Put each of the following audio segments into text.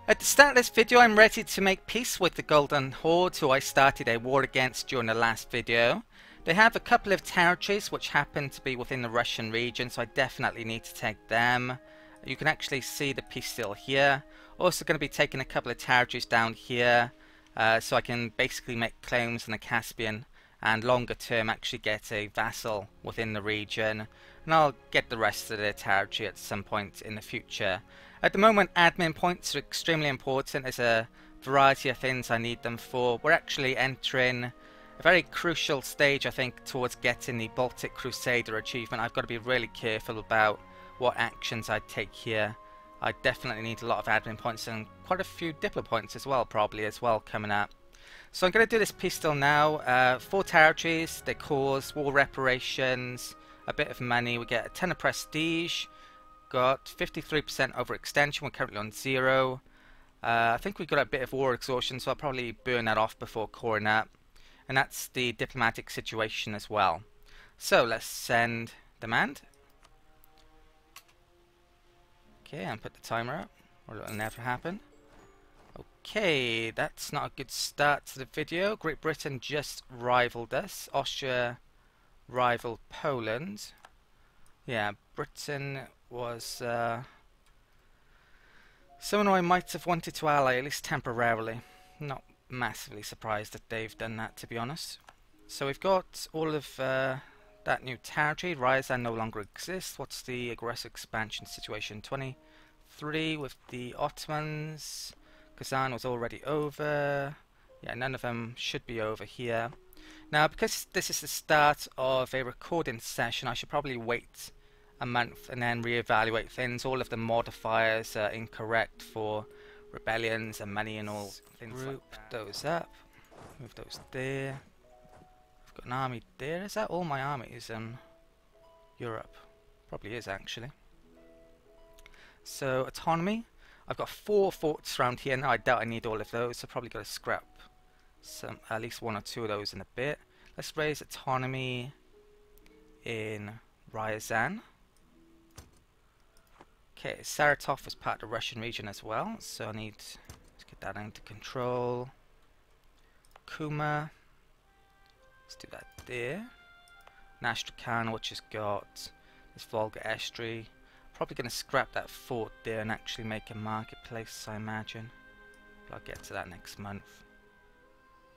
At the start of this video, I'm ready to make peace with the Golden Horde, who I started a war against during the last video. They have a couple of territories which happen to be within the Russian region, so I definitely need to take them. You can actually see the peace deal here. Also going to be taking a couple of territories down here, so I can basically make claims in the Caspian and longer term actually get a vassal within the region. And I'll get the rest of the territory at some point in the future. At the moment, admin points are extremely important. There's a variety of things I need them for. We're actually entering a very crucial stage, I think, towards getting the Baltic Crusader achievement. I've got to be really careful about what actions I take here. I definitely need a lot of admin points and quite a few diplo points as well, probably as well, coming up. So I'm going to do this peace deal now. 4 territories, they cause war reparations, a bit of money. We get a 10 of prestige. Got 53% overextension. We're currently on 0. I think we've got a bit of war exhaustion, so I'll probably burn that off before coring up. And that's the diplomatic situation as well. So let's send demand. Okay, and put the timer up, or it'll never happen. Okay, that's not a good start to the video. Great Britain just rivaled us. Austria rivaled Poland. Yeah, Britain was someone I might have wanted to ally, at least temporarily. Not massively surprised that they've done that, to be honest. So we've got all of that new territory. Ryazan no longer exists. What's the aggressive expansion situation? 23 with the Ottomans. Kazan was already over. Yeah, none of them should be over here. Now, because this is the start of a recording session, I should probably wait a month and then reevaluate things. All of the modifiers are incorrect for rebellions and money and all things. Group like those up, move those there. I've got an army there. Is that all my armies in Europe? Probably is, actually. So autonomy, I've got 4 forts around here now. I doubt I need all of those, so probably got to scrap some, at least 1 or 2 of those in a bit. Let's raise autonomy in Ryazan. Okay, Saratov was part of the Russian region as well, so I need to get that under control. Kuma, let's do that there. Nastrakhan, which has got this Volga estuary. Probably going to scrap that fort there and actually make a marketplace, I imagine. But I'll get to that next month.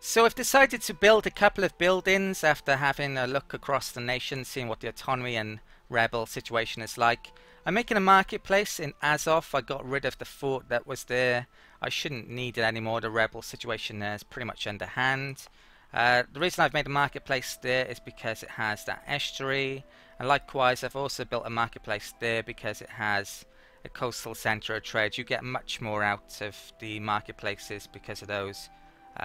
So I've decided to build a couple of buildings after having a look across the nation, seeing what the autonomy and rebel situation is like. I'm making a marketplace in Azov. I got rid of the fort that was there. I shouldn't need it anymore. The rebel situation there is pretty much underhand. The reason I've made a marketplace there is because it has that estuary. And likewise, I've also built a marketplace there because it has a coastal centre of trade. You get much more out of the marketplaces because of those.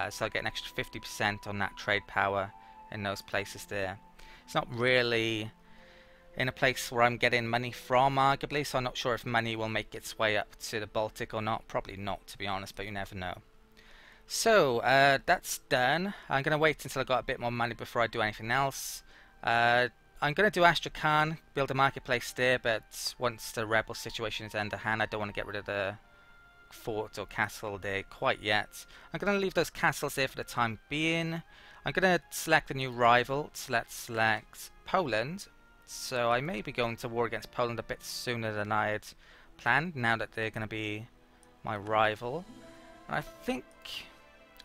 So I get an extra 50% on that trade power in those places there. It's not really in a place where I'm getting money from, arguably, so I'm not sure if money will make its way up to the Baltic or not. Probably not, to be honest, but you never know. So that's done. I'm going to wait until I got a bit more money before I do anything else. I'm going to do Astrakhan, build a marketplace there, but once the rebel situation is underhand, I don't want to get rid of the fort or castle there quite yet. I'm going to leave those castles there for the time being. I'm going to select a new rival. So let's select Poland. So I may be going to war against Poland a bit sooner than I had planned, now that they're going to be my rival. And I think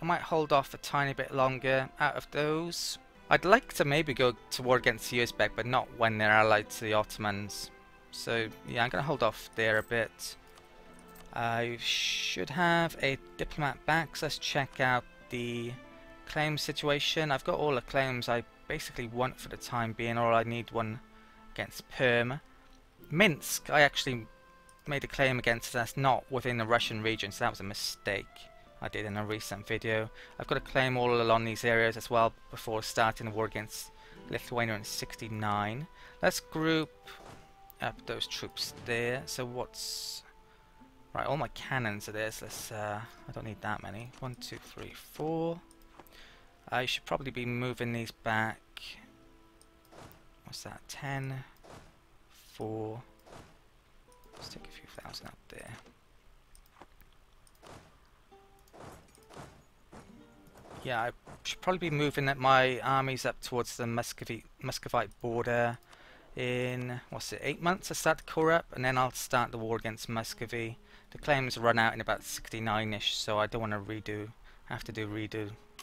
I might hold off a tiny bit longer out of those. I'd like to maybe go to war against the Uzbek, but not when they're allied to the Ottomans. So yeah, I'm going to hold off there a bit. I should have a diplomat back, so let's check out the claim situation. I've got all the claims I basically want for the time being, or I need one against Perm. Minsk, I actually made a claim against, that's not within the Russian region, so that was a mistake I did in a recent video. I've got to claim all along these areas as well before starting the war against Lithuania in 69. Let's group up those troops there. So what's... Right, all my cannons are there, so let's... I don't need that many. 1, 2, 3, 4. I should probably be moving these back. What's that? 10, 4. Let's take a few thousand out there. yeah, I should probably be moving my armies up towards the Muscovite border in, what's it, 8 months I start to core up, and then I'll start the war against Muscovy. The claims run out in about 69-ish, so I don't want to redo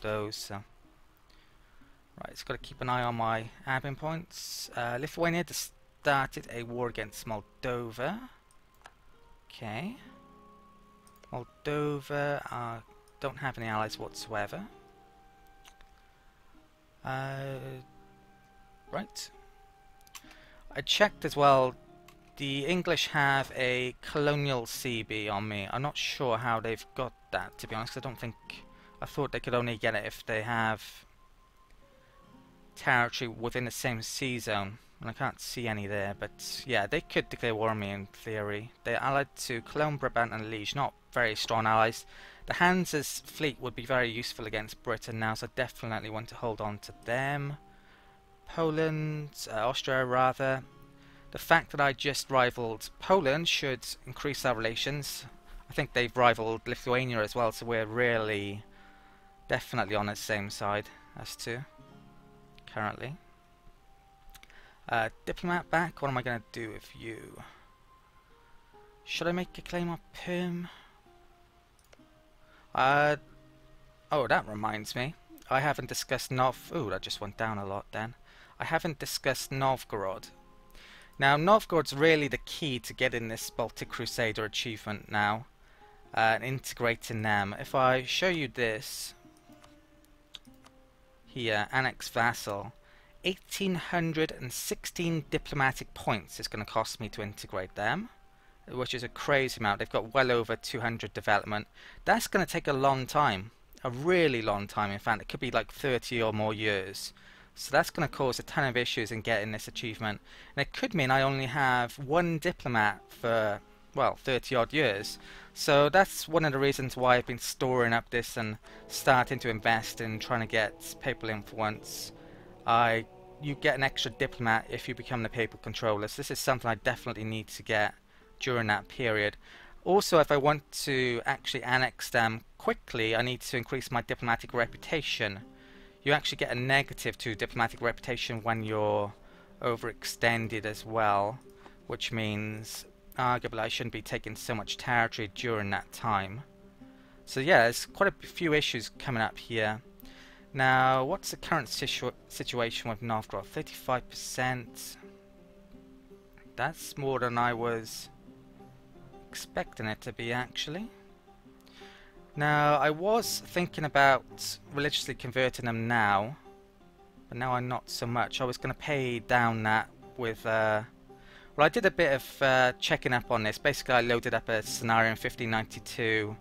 those. So. Right, it's got to keep an eye on my admin points. Lithuania just started a war against Moldova. Okay. Moldova don't have any allies whatsoever. Right. I checked as well, the English have a colonial CB on me. I'm not sure how they've got that, to be honest. I thought they could only get it if they have territory within the same sea zone. And I can't see any there, but yeah, they could declare war on me in theory. They're allied to Cologne, Brabant and Liege, not very strong allies. The Hansa's fleet would be very useful against Britain now, so I definitely want to hold on to them. Poland, Austria rather. The fact that I just rivaled Poland should increase our relations. I think they've rivaled Lithuania as well, so we're really definitely on the same side as two currently. Diplomat back, what am I going to do with you? Should I make a claim on Perm? Oh, that reminds me. I haven't discussed Ooh, that just went down a lot then. I haven't discussed Novgorod. Now, Novgorod's really the key to getting this Baltic Crusader achievement now, and integrating them. If I show you this here, Annex Vassal, 1,816 diplomatic points is going to cost me to integrate them, which is a crazy amount. They've got well over 200 development. That's going to take a long time, a really long time. In fact, it could be like 30 or more years. So that's going to cause a ton of issues in getting this achievement. And it could mean I only have one diplomat for, well, 30 odd years. So that's one of the reasons why I've been storing up this and starting to invest in trying to get papal influence. You get an extra diplomat if you become the papal controller. So this is something I definitely need to get during that period. Also, if I want to actually annex them quickly, I need to increase my diplomatic reputation. You actually get a negative to diplomatic reputation when you're overextended as well, which means arguably I shouldn't be taking so much territory during that time. So yeah, there's quite a few issues coming up here. Now, what's the current situation with Novgorod? 35%. That's more than I was expecting it to be, actually. Now, I was thinking about religiously converting them now, but now I'm not so much. I was going to pay down that with, well, I did a bit of checking up on this. Basically, I loaded up a scenario in 1592.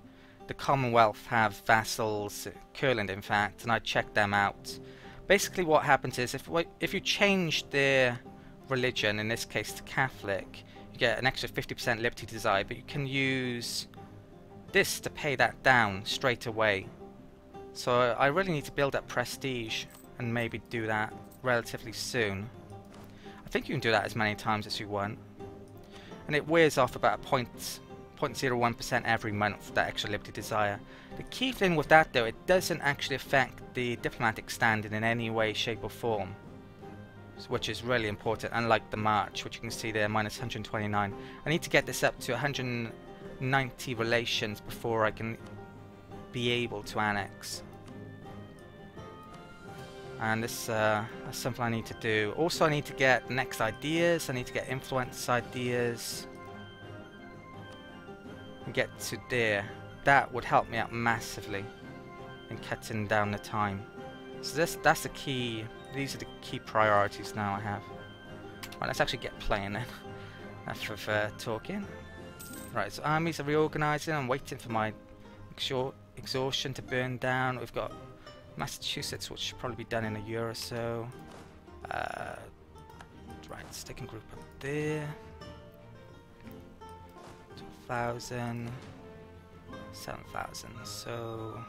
The Commonwealth have vassals, Kurland in fact, and I checked them out. Basically, what happens is if you change their religion, in this case to Catholic, you get an extra 50% liberty desire, but you can use this to pay that down straight away. So I really need to build up prestige and maybe do that relatively soon. I think you can do that as many times as you want, and it wears off about 0.01% every month, that extra liberty desire. The key thing with that though, it doesn't actually affect the diplomatic standing in any way, shape or form, which is really important, unlike the March, which you can see there, minus 129. I need to get this up to 190 relations before I can be able to annex. And this that's something I need to do. Also, I need to get next ideas, I need to get influence ideas. And get to there. That would help me out massively in cutting down the time. So that's the key. These are the key priorities now I have. Right, let's actually get playing then. Enough of talking. Right, so armies are reorganising. I'm waiting for my exhaustion to burn down. We've got Massachusetts, which should probably be done in a year or so. Right, stick and group up there. 12,000, 7,000. So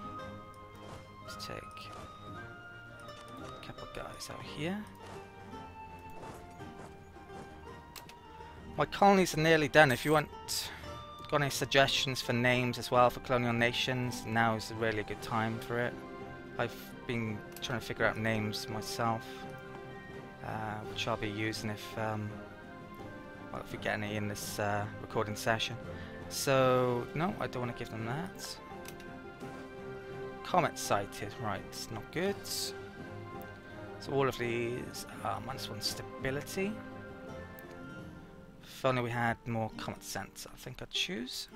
let's take a couple guys out here. My colonies are nearly done. If you got any suggestions for names as well for colonial nations, now is really a good time for it. I've been trying to figure out names myself, which I'll be using if well, if we get any in this recording session. So no, I don't want to give them that. Comet sighted, right? Not good. So all of these are -1 stability. If only we had more comet sense, I think I'd choose.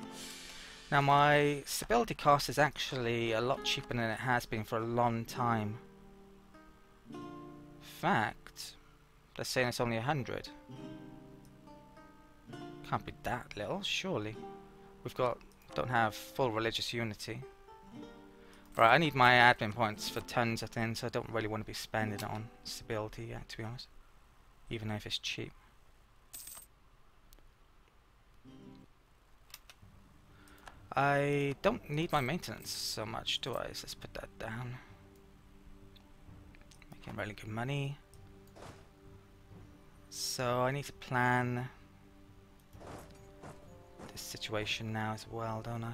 Now my stability cost is actually a lot cheaper than it has been for a long time. In fact, they're saying it's only 100. Can't be that little, surely. Don't have full religious unity. Right, I need my admin points for tons of things, so I don't really want to be spending it on stability yet, to be honest. Even if it's cheap. I don't need my maintenance so much, do I? So let's put that down. Making really good money. So I need to plan this situation now as well, don't I?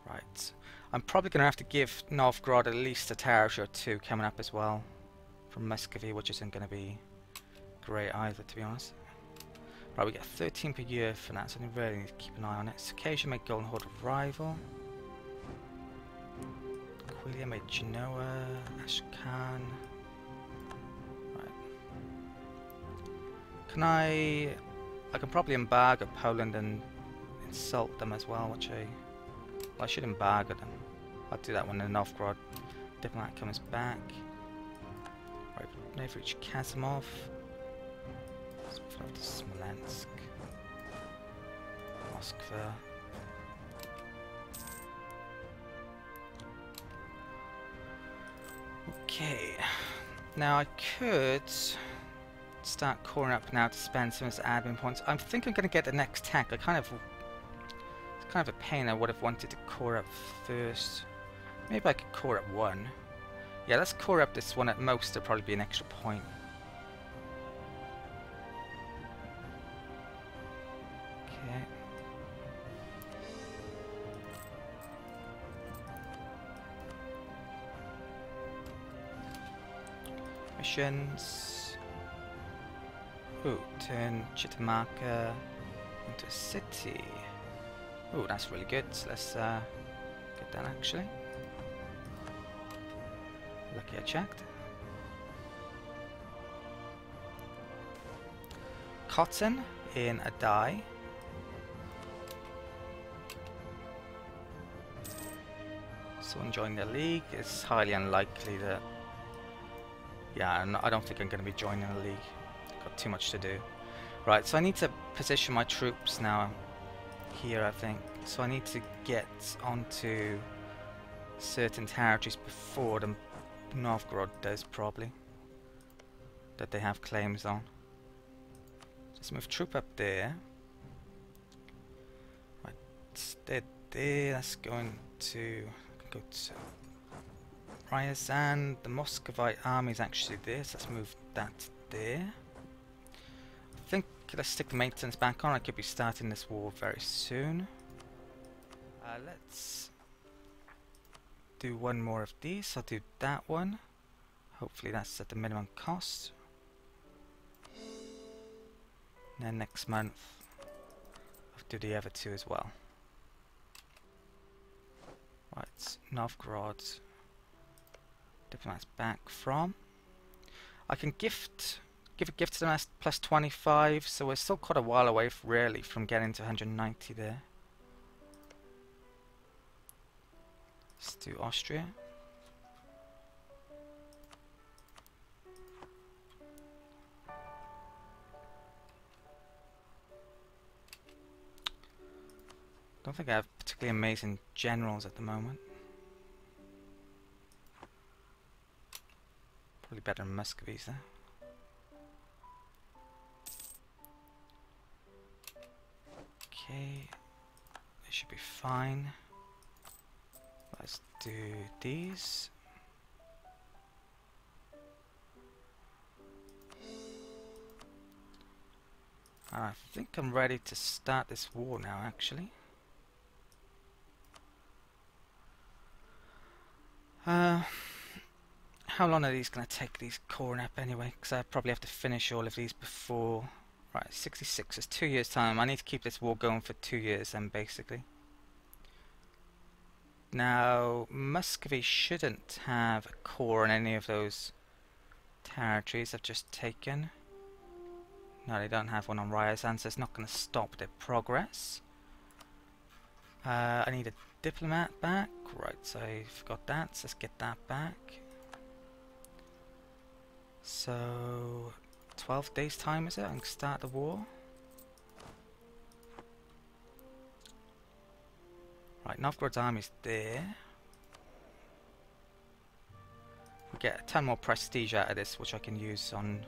Right. I'm probably going to have to give Novgorod at least a territory or two coming up as well. From Muscovy, which isn't going to be great either, to be honest. Right, we get 13 per year for that, so we really need to keep an eye on it. Circassia made Golden Horde a rival. Aquilia made Genoa, Ashkan. Right. I can probably embargo Poland and insult them as well, which I should embargo them. I'll do that when the Novgorod diplomat comes back. Right, they've reached Kazimov. Let's move over to Smolensk. Moskva. Okay. Now I could start coring up now to spend some of his admin points. I think I'm going to get the next tech. It's kind of a pain. I would have wanted to core up first. Maybe I could core up one. Yeah, let's core up this one. At most, there'll probably be an extra point. Okay. Missions. Ooh, turn Chitamarka into a city. Ooh, that's really good. So let's get that actually. Lucky I checked. Cotton in a die. Someone joining the league. It's highly unlikely that... Yeah, I don't think I'm going to be joining the league. Got too much to do. Right, so I need to position my troops now here, I think. So I need to get onto certain territories before the Novgorod does, probably, that they have claims on. Let's move troop up there. Right, instead there, that's going to go to Ryazan. The Muscovite army is actually there, so let's move that there. I think let's stick the maintenance back on. I could be starting this war very soon. Let's do one more of these. I'll do that one. Hopefully that's at the minimum cost. And then next month I'll do the other two as well. Right, Novgorod. Diplomats back from. I can give a gift to them as plus 25, so we're still quite a while away really from getting to 190 there. Let's do Austria. Don't think I have particularly amazing generals at the moment. Probably better than Muscovy's there. Okay, they should be fine. Let's do these. I think I'm ready to start this war now, actually. How long are these going to take, these coring up anyway? Because I probably have to finish all of these before... Right, 66 is 2 years time. I need to keep this war going for 2 years then, basically. Now, Muscovy shouldn't have a core in any of those territories I've just taken. No, they don't have one on Ryazan, so it's not going to stop their progress. I need a diplomat back. Right, so I forgot that, so let's get that back. So, 12 days time is it? I can start the war. Right, Novgorod's army's there. We get a ton more prestige out of this, which I can use on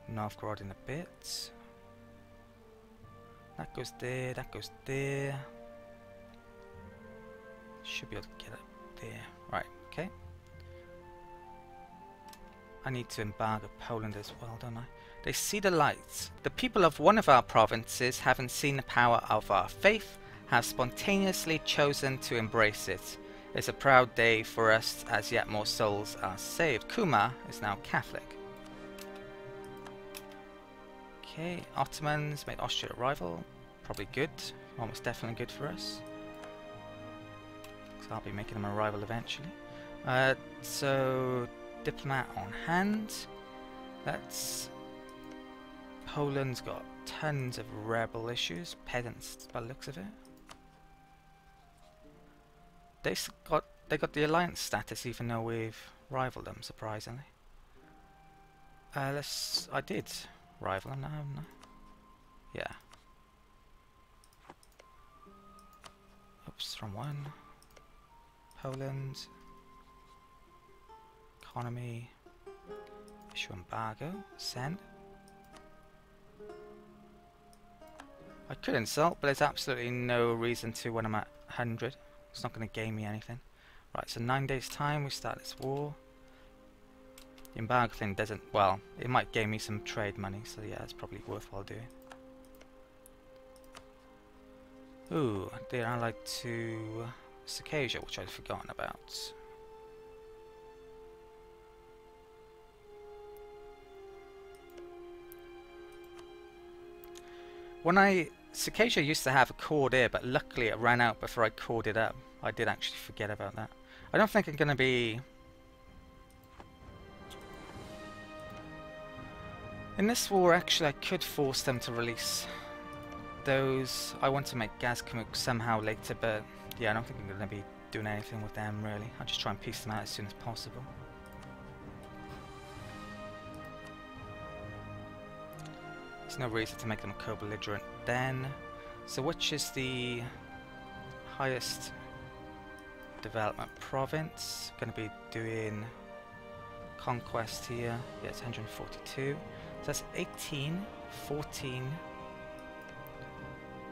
Novgorod in a bit. That goes there, that goes there. Should be able to get it there. Right, okay. I need to embargo Poland as well, don't I? They see the light. The people of one of our provinces, having seen the power of our faith, have spontaneously chosen to embrace it. It's a proud day for us as yet more souls are saved. Kuma is now Catholic. Okay, Ottomans made Austria a rival. Probably good. Almost definitely good for us. Because I'll be making them a rival eventually. So, diplomat on hand. That's... Poland's got tons of rebel issues. Peasants, by the looks of it. They got the alliance status even though we've rivaled them, surprisingly. I did rival them now, haven't I? Yeah. Oops, wrong one. Poland. Economy. Issue embargo. Send. I could insult, but there's absolutely no reason to when I'm at 100. It's not going to gain me anything. Right, so 9 days time we start this war. The embargo thing doesn't... Well, it might gain me some trade money, so yeah, it's probably worthwhile doing. Ooh, they're allied to Circassia, which I'd forgotten about. Circassia used to have a core there, but luckily it ran out before I cored it up. I did actually forget about that. I don't think I'm going to be... In this war, actually, I could force them to release those. I want to make Gazkamuk somehow later, but yeah, I don't think I'm going to be doing anything with them, really. I'll just try and piece them out as soon as possible. There's no reason to make them a co-belligerent then. So which is the highest development province? Going to be doing conquest here. Yeah, it's 142. So that's 18, 14.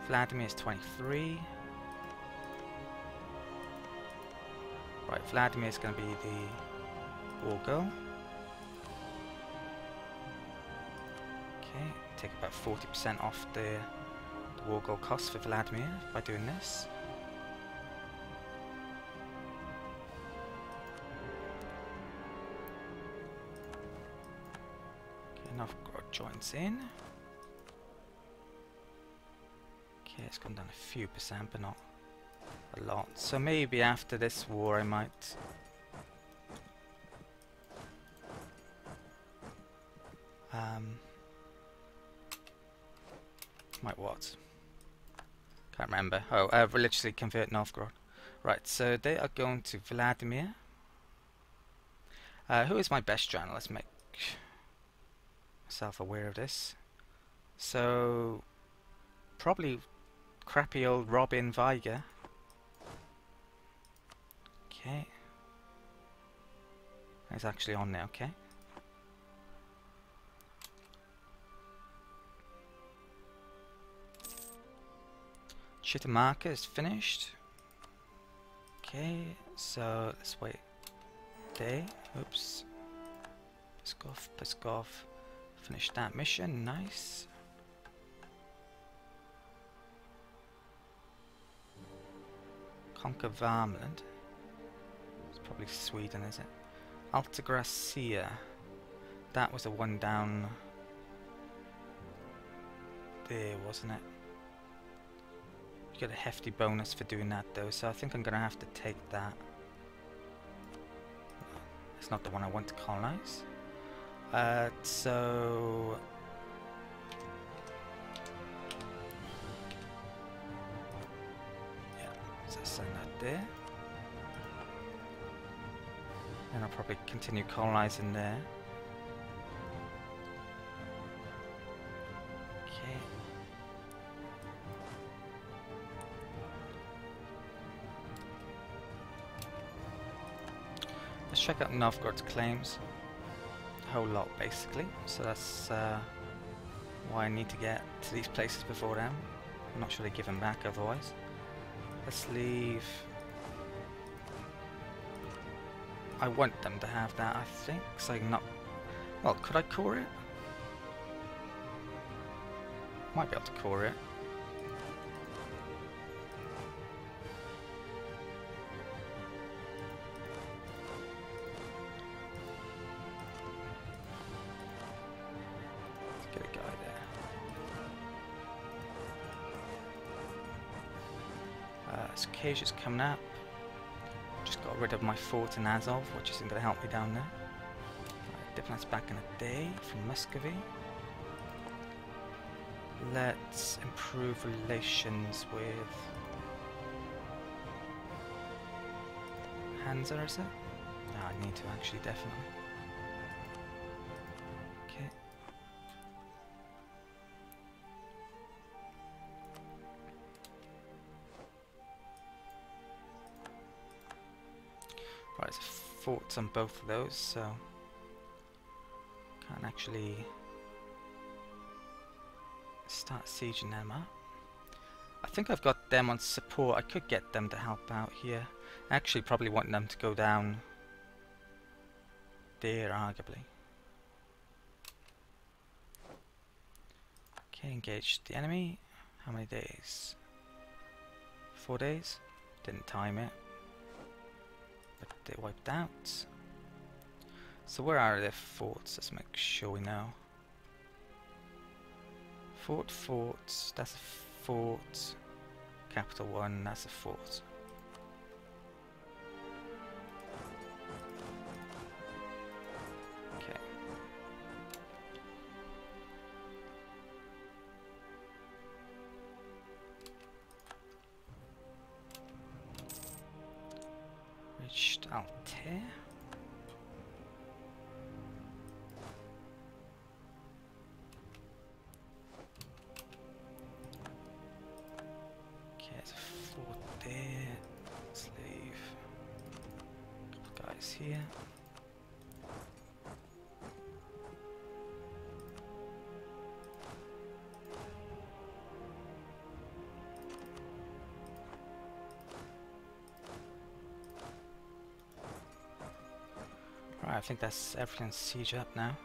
Vladimir is 23. Right, Vladimir is going to be the war goal. Okay, take about 40% off the war goal cost for Vladimir by doing this. Okay, Novgorod joins in. Okay, it's gone down a few percent, but not a lot. So maybe after this war I might... might what? Can't remember. Oh, religiously convert Novgorod. Right, so they are going to Vladimir. Who is my best general? Let's make myself aware of this. So, probably crappy old Robin Weiger. Okay. He's actually on now, okay. Chitamarka is finished. Okay, so let's wait a day. Oops. Pskov. Finish that mission. Nice. Conquer Varmland. It's probably Sweden, is it? Alta Gracia. That was the one down there, wasn't it? You get a hefty bonus for doing that though, so I think I'm going to have to take that. It's not the one I want to colonize. So... yeah, so send that there. And I'll probably continue colonizing there. Okay. Let's check out Novgorod's claims. A whole lot, basically. So that's why I need to get to these places before them. I'm not sure they give them back otherwise. Let's leave... I want them to have that, I think, so I can not... Well, could I core it? Might be able to core it. Let's get a guy there. Circassia's coming up. Just got rid of my fort in Azov, which isn't going to help me down there. Right, diplomats back in a day from Muscovy. Let's improve relations with Hansa, is it? No, I need to actually, definitely. Okay. Right, there's forts on both of those, so can't actually start sieging them up. I think I've got them on support. I could get them to help out here. I actually probably want them to go down there, arguably. Okay, engage the enemy. How many days? 4 days? Didn't time it. But they wiped out. So where are their forts? Let's make sure we know. Forts, that's a fort. Capital 1, that's a fort. Okay. Reached Altair. Here. Right, I think that's everything's siege up now.